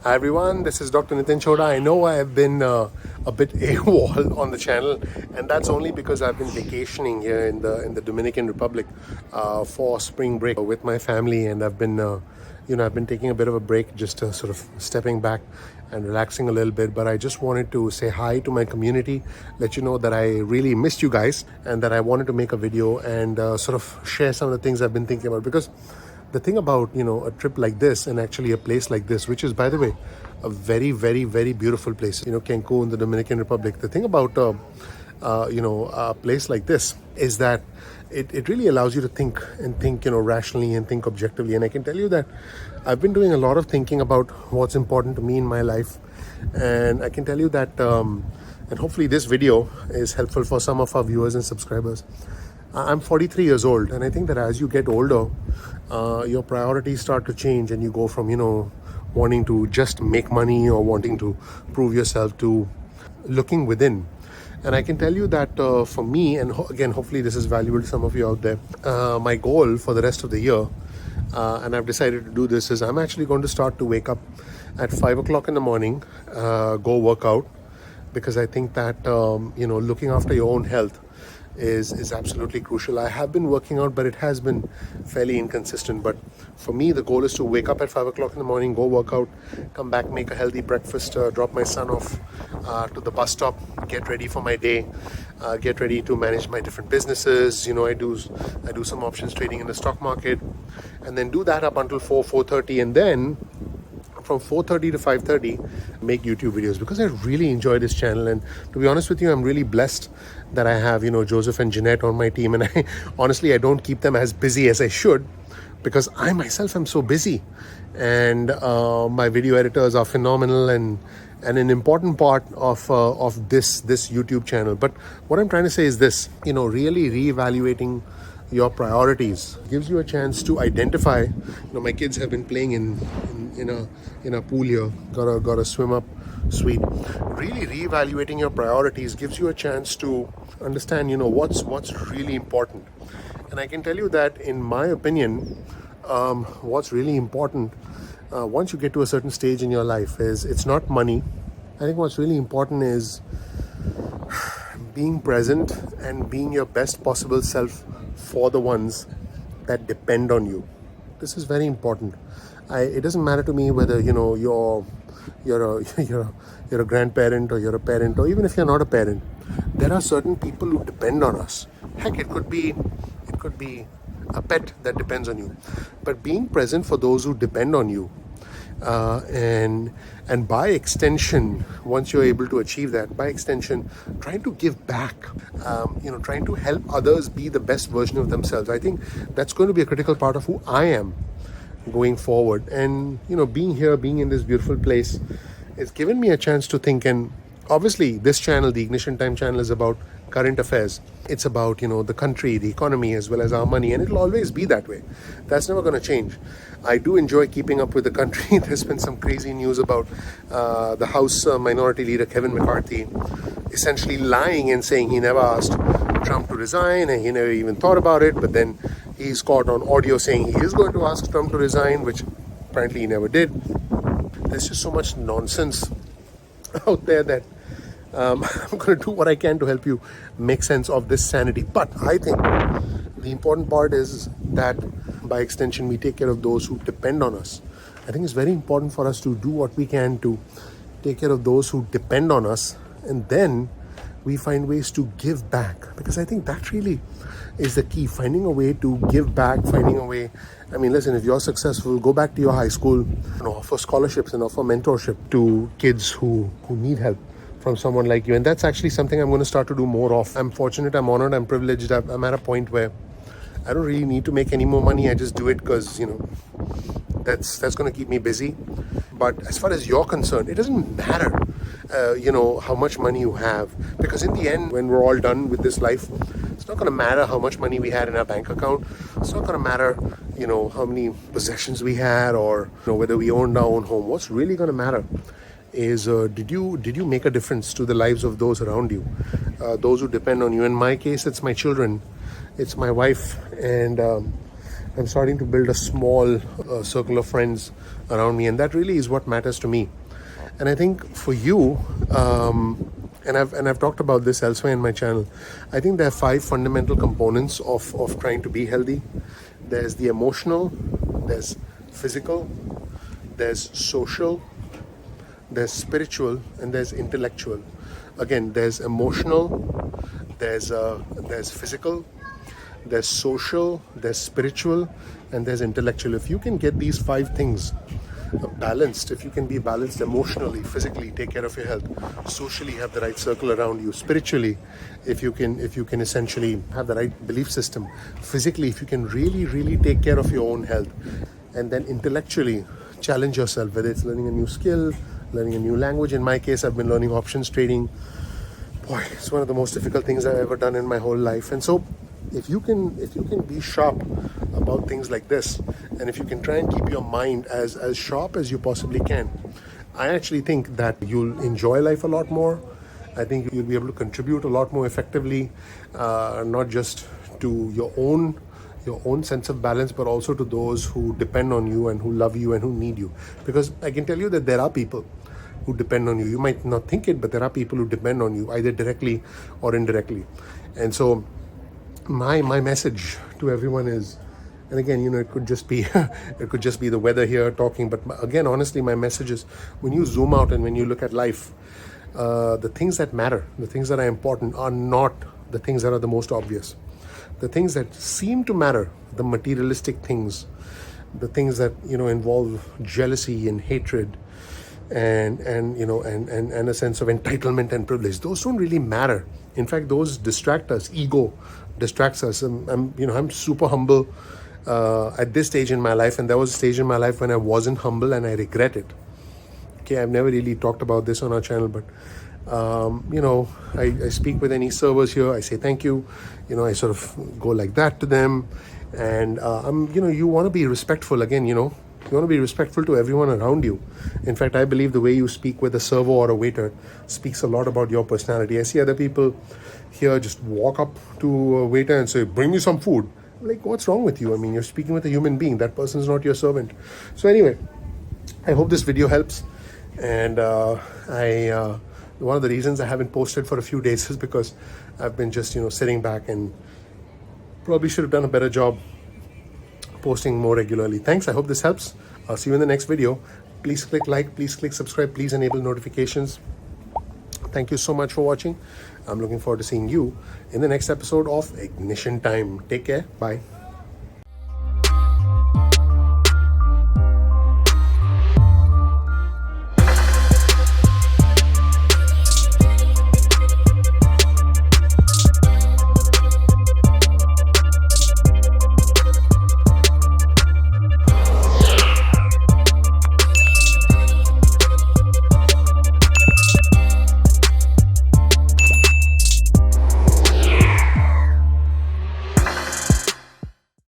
Hi everyone, this is Dr. Nitin Chhoda. I know I have been a bit AWOL on the channel, and that's only because I've been vacationing here in the Dominican Republic for spring break with my family, and I've been I've been taking a bit of a break, just sort of stepping back and relaxing a little bit. But I just wanted to say hi to my community, let you know that I really missed you guys, and that I wanted to make a video and sort of share some of the things I've been thinking about. Because the thing about a trip like this, and actually a place like this, which is, by the way, a very, very, very beautiful place, Cancun, the Dominican Republic. The thing about a place like this is that it really allows you to think and think rationally and think objectively. And I can tell you that I've been doing a lot of thinking about what's important to me in my life, and I can tell you that and hopefully this video is helpful for some of our viewers and subscribers. I'm 43 years old, and I think that as you get older, your priorities start to change, and you go from wanting to just make money or wanting to prove yourself to looking within. And I can tell you that for me, and again, hopefully this is valuable to some of you out there, my goal for the rest of the year, and I've decided to do this, is I'm actually going to start to wake up at 5 o'clock in the morning, go work out, because I think that looking after your own health is absolutely crucial. I have been working out, but it has been fairly inconsistent. But for me, the goal is to wake up at 5 o'clock in the morning, go work out, come back, make a healthy breakfast, drop my son off to the bus stop, get ready for my day, get ready to manage my different businesses. I do some options trading in the stock market, and then do that up until 4:30, and then from 4:30 to 5:30 make YouTube videos, because I really enjoy this channel. And to be honest with you, I'm really blessed that I have Joseph and Jeanette on my team, and I honestly don't keep them as busy as I should, because I myself am so busy. And my video editors are phenomenal and an important part of this YouTube channel. But what I'm trying to say is this: really reevaluating your priorities gives you a chance to identify. My kids have been playing in a pool here, got a swim up suite. Really reevaluating your priorities gives you a chance to understand what's really important. And I can tell you that, in my opinion, what's really important once you get to a certain stage in your life is, it's not money. I think what's really important is being present and being your best possible self for the ones that depend on you. This is very important. It doesn't matter to me whether you're a grandparent, or you're a parent, or even if you're not a parent. There are certain people who depend on us. Heck, it could be a pet that depends on you. But being present for those who depend on you, and by extension, once you're able to achieve that, by extension, trying to give back, trying to help others be the best version of themselves. I think that's going to be a critical part of who I am going forward. And being here, being in this beautiful place, it's given me a chance to think. And obviously this channel, the Ignition Time channel, is about current affairs. It's about the country, the economy, as well as our money, and it'll always be that way. That's never going to change. I do enjoy keeping up with the country. There's been some crazy news about the House Minority Leader Kevin McCarthy essentially lying and saying he never asked Trump to resign, and he never even thought about it. But then he's caught on audio saying he is going to ask Trump to resign, which apparently he never did. There's just so much nonsense out there that I'm going to do what I can to help you make sense of this sanity. But I think the important part is that, by extension, we take care of those who depend on us. I think it's very important for us to do what we can to take care of those who depend on us, and then we find ways to give back, because I think that really is the key. Finding a way to give back, finding a way. I mean, listen, if you're successful, go back to your high school, offer scholarships and offer mentorship to kids who need help from someone like you. And that's actually something I'm going to start to do more of. I'm fortunate, I'm honored, I'm privileged. I'm at a point where I don't really need to make any more money. I just do it because that's going to keep me busy. But as far as you're concerned, it doesn't matter how much money you have, because in the end, when we're all done with this life, it's not going to matter how much money we had in our bank account. It's not going to matter how many possessions we had, or whether we owned our own home. What's really going to matter is did you make a difference to the lives of those around you, those who depend on you. In my case, it's my children, it's my wife, and I'm starting to build a small circle of friends around me, and that really is what matters to me. And I think for you, and I've talked about this elsewhere in my channel, I think there are 5 fundamental components of trying to be healthy. There's the emotional, there's physical, there's social, there's spiritual, and there's intellectual. Again, there's emotional, there's physical, there's social, there's spiritual, and there's intellectual. If you can get these 5 things balanced, if you can be balanced emotionally, physically, take care of your health, socially, have the right circle around you, spiritually, if you can essentially have the right belief system, physically, if you can really take care of your own health, and then intellectually challenge yourself, whether it's learning a new skill, learning a new language. In my case, I've been learning options trading. Boy, it's one of the most difficult things I've ever done in my whole life. And so if you can be sharp about things like this, and if you can try and keep your mind as sharp as you possibly can, I actually think that you'll enjoy life a lot more. I think you'll be able to contribute a lot more effectively, not just to your own sense of balance, but also to those who depend on you and who love you and who need you. Because I can tell you that there are people who depend on you. You might not think it, but there are people who depend on you, either directly or indirectly. And so my message to everyone is, and again, it could just be it could just be the weather here talking, but again, honestly, my message is, when you zoom out and when you look at life, the things that matter, the things that are important, are not the things that are the most obvious. The things that seem to matter, the materialistic things, the things that involve jealousy and hatred, and a sense of entitlement and privilege, those don't really matter. In fact, those distract us. Ego distracts us. I'm super humble at this stage in my life, and there was a stage in my life when I wasn't humble, and I regret it. Okay, I've never really talked about this on our channel, but I speak with any servers here, I say thank you. I sort of go like that to them, and you want to be respectful. Again, you want to be respectful to everyone around you. In fact, I believe the way you speak with a server or a waiter speaks a lot about your personality. I see other people here just walk up to a waiter and say, "Bring me some food." Like, what's wrong with you? I mean, you're speaking with a human being. That person's not your servant. So anyway, I hope this video helps. And one of the reasons I haven't posted for a few days is because I've been just sitting back, and probably should have done a better job posting more regularly. Thanks. I hope this helps. I'll see you in the next video. Please click like, please click subscribe, please enable notifications. Thank you so much for watching. I'm looking forward to seeing you in the next episode of Ignition Time. Take care. Bye.